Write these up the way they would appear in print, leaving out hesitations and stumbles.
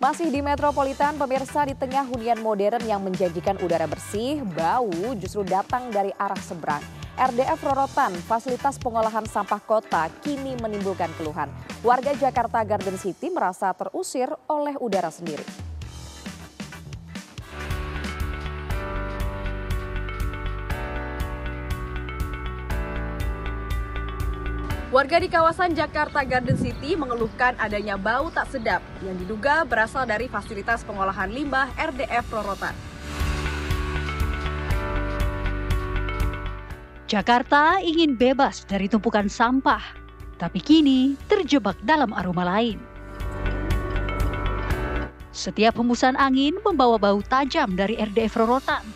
Masih di metropolitan, pemirsa, di tengah hunian modern yang menjanjikan udara bersih, bau justru datang dari arah seberang. RDF Rorotan, fasilitas pengolahan sampah kota, kini menimbulkan keluhan. Warga Jakarta Garden City merasa terusir oleh udara sendiri. Warga di kawasan Jakarta Garden City mengeluhkan adanya bau tak sedap yang diduga berasal dari fasilitas pengolahan limbah RDF Rorotan. Jakarta ingin bebas dari tumpukan sampah, tapi kini terjebak dalam aroma lain. Setiap hembusan angin membawa bau tajam dari RDF Rorotan,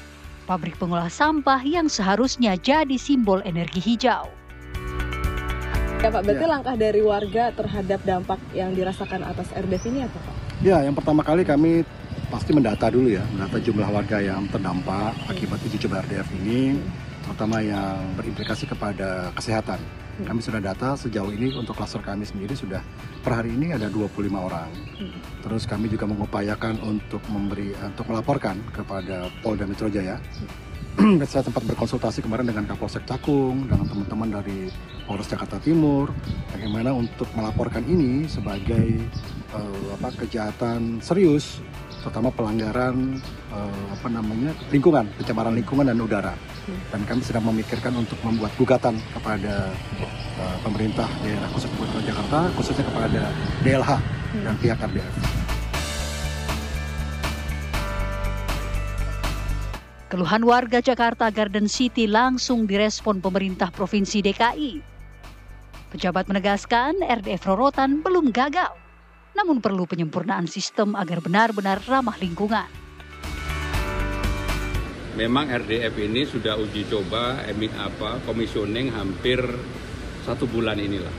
pabrik pengolah sampah yang seharusnya jadi simbol energi hijau. Ya Pak, berarti langkah dari warga terhadap dampak yang dirasakan atas RDF ini apa Pak? Ya, yang pertama kali kami pasti mendata dulu ya, mendata jumlah warga yang terdampak akibat uji coba RDF ini, terutama yang berimplikasi kepada kesehatan. Kami sudah data sejauh ini untuk klaster kami sendiri sudah per hari ini ada 25 orang. Terus kami juga mengupayakan untuk melaporkan kepada Polda Metro Jaya. Saya sempat berkonsultasi kemarin dengan Kapolsek Cakung, dengan teman-teman dari Polres Jakarta Timur, bagaimana untuk melaporkan ini sebagai kejahatan serius, terutama pelanggaran lingkungan, pencemaran lingkungan dan udara. Dan kami sedang memikirkan untuk membuat gugatan kepada pemerintah daerah khusus Jakarta, khususnya kepada DLH dan pihak RDF. Keluhan warga Jakarta Garden City langsung direspon pemerintah Provinsi DKI. Pejabat menegaskan RDF Rorotan belum gagal, namun perlu penyempurnaan sistem agar benar-benar ramah lingkungan. Memang RDF ini sudah uji coba, komisioning hampir 1 bulan inilah.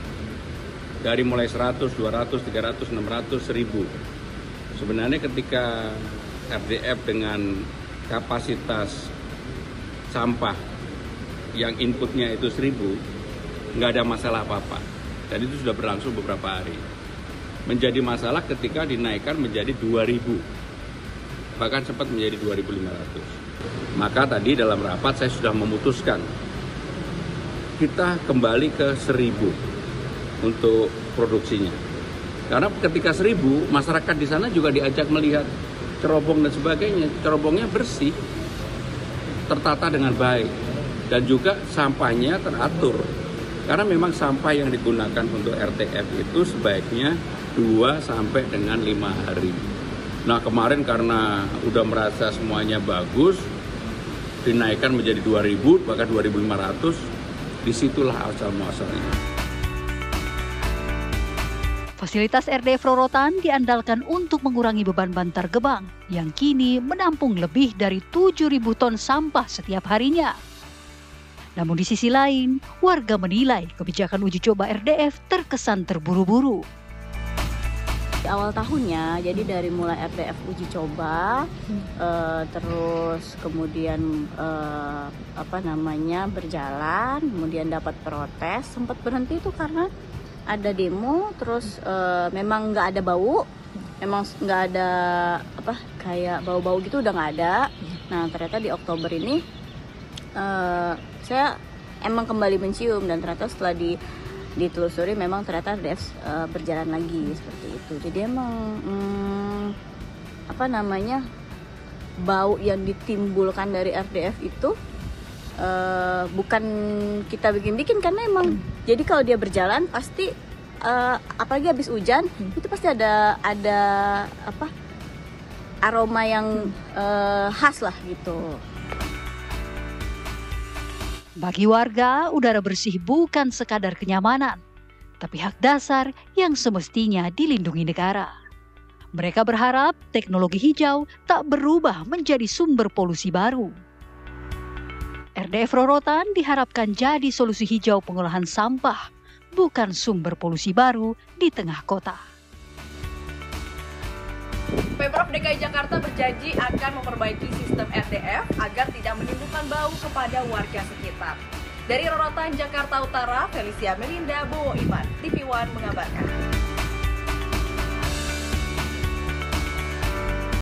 Dari mulai 100, 200, 300, 600, 1000. Sebenarnya ketika RDF dengan kapasitas sampah yang inputnya itu 1000, nggak ada masalah apa-apa. Dan itu sudah berlangsung beberapa hari. Menjadi masalah ketika dinaikkan menjadi 2000, bahkan sempat menjadi 2500. Maka tadi dalam rapat saya sudah memutuskan kita kembali ke 1000 untuk produksinya. Karena ketika 1000, masyarakat di sana juga diajak melihat cerobong dan sebagainya. Cerobongnya bersih, tertata dengan baik, dan juga sampahnya teratur. Karena memang sampah yang digunakan untuk RTF itu sebaiknya 2 sampai dengan 5 hari. Nah, kemarin karena udah merasa semuanya bagus, dinaikkan menjadi 2000, bahkan 2500, disitulah asal muasalnya. Fasilitas RDF Rorotan diandalkan untuk mengurangi beban Bantar Gebang yang kini menampung lebih dari 7.000 ton sampah setiap harinya. Namun di sisi lain, warga menilai kebijakan uji coba RDF terkesan terburu-buru. Di awal tahunnya, jadi dari mulai RDF uji coba, terus kemudian berjalan, kemudian dapat protes, sempat berhenti itu karena ada demo, terus memang nggak ada bau, memang nggak ada kayak bau-bau gitu udah nggak ada. Nah ternyata di Oktober ini saya emang kembali mencium, dan ternyata setelah ditelusuri memang ternyata RDF berjalan lagi seperti itu. Jadi emang bau yang ditimbulkan dari RDF itu bukan kita bikin-bikin, karena emang jadi kalau dia berjalan pasti apalagi habis hujan itu pasti ada aroma yang khas lah gitu. Bagi warga, udara bersih bukan sekadar kenyamanan, tapi hak dasar yang semestinya dilindungi negara. Mereka berharap teknologi hijau tak berubah menjadi sumber polusi baru. RDF Rorotan diharapkan jadi solusi hijau pengolahan sampah, bukan sumber polusi baru di tengah kota. Pemprov DKI Jakarta berjanji akan memperbaiki sistem RDF agar tidak menimbulkan bau kepada warga sekitar. Dari Rorotan, Jakarta Utara, Felicia Melinda, Bowo Iman, TV One mengabarkan.